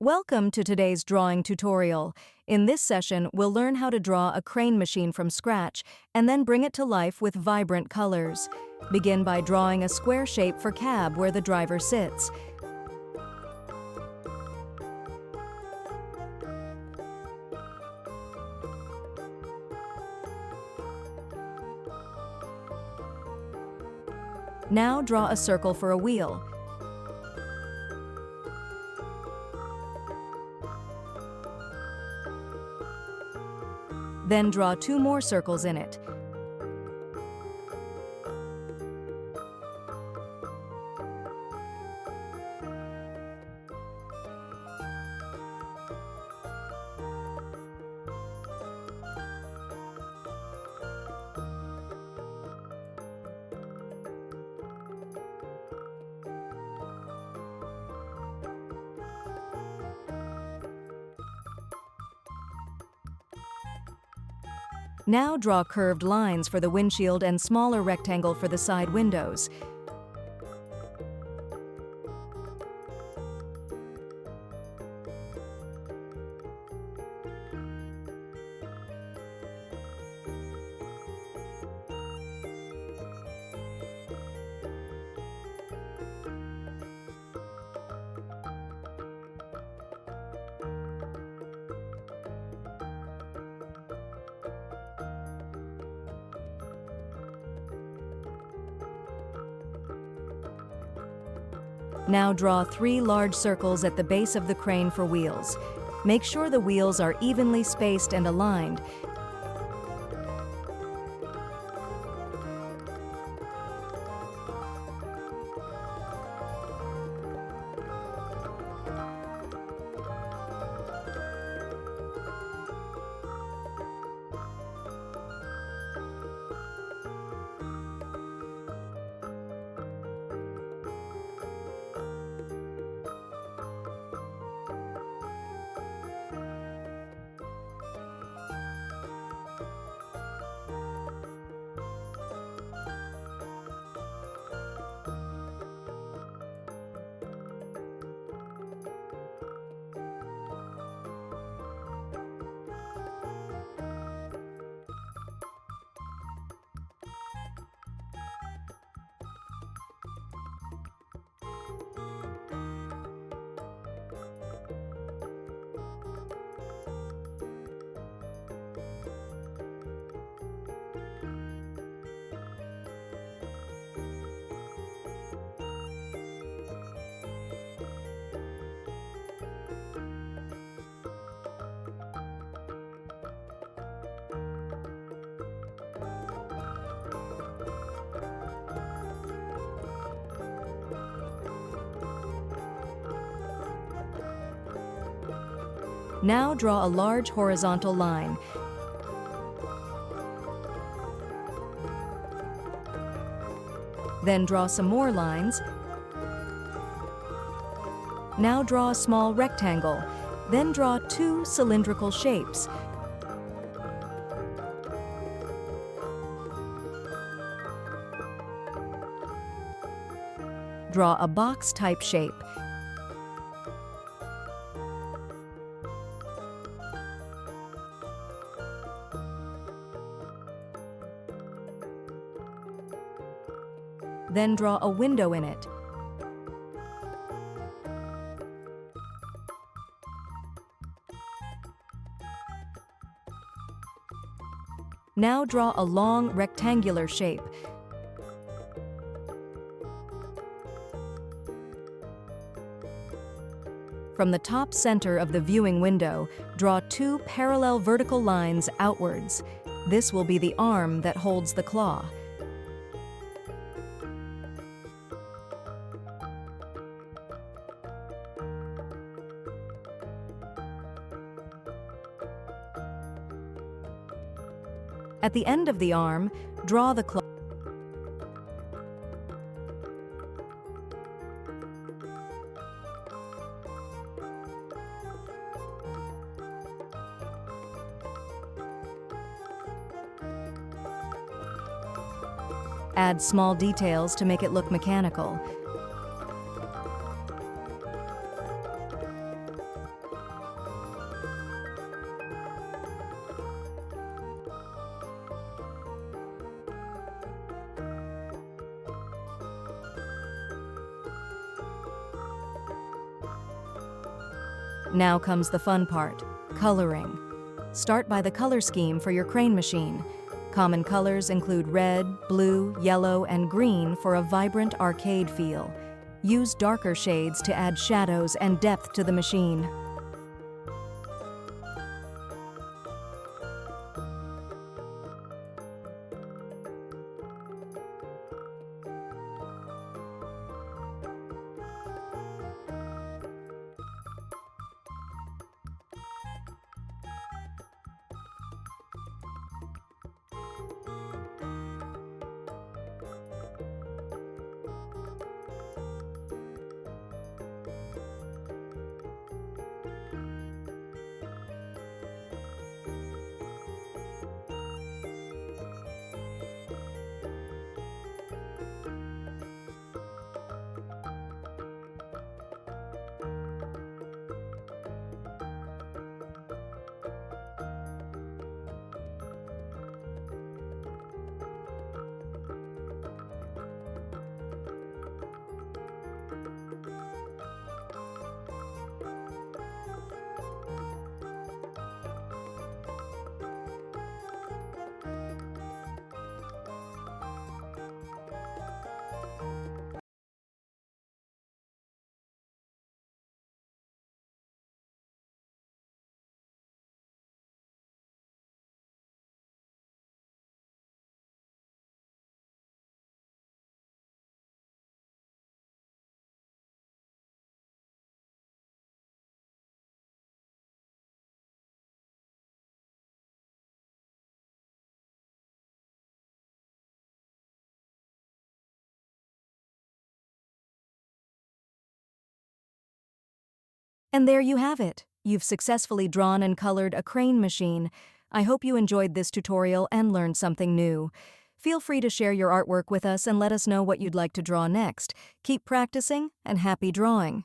Welcome to today's drawing tutorial. In this session, we'll learn how to draw a crane machine from scratch and then bring it to life with vibrant colors. Begin by drawing a square shape for cab where the driver sits. Now draw a circle for a wheel. Then draw two more circles in it. Now draw curved lines for the windshield and smaller rectangle for the side windows. Now draw three large circles at the base of the crane for wheels. Make sure the wheels are evenly spaced and aligned. Now draw a large horizontal line. Then draw some more lines. Now draw a small rectangle. Then draw two cylindrical shapes. Draw a box-type shape. Then draw a window in it. Now draw a long rectangular shape. From the top center of the viewing window, draw two parallel vertical lines outwards. This will be the arm that holds the claw. At the end of the arm, draw the claw. Add small details to make it look mechanical. Now comes the fun part, coloring. Start by the color scheme for your crane machine. Common colors include red, blue, yellow, and green for a vibrant arcade feel. Use darker shades to add shadows and depth to the machine. And there you have it. You've successfully drawn and colored a crane machine. I hope you enjoyed this tutorial and learned something new. Feel free to share your artwork with us and let us know what you'd like to draw next. Keep practicing and happy drawing!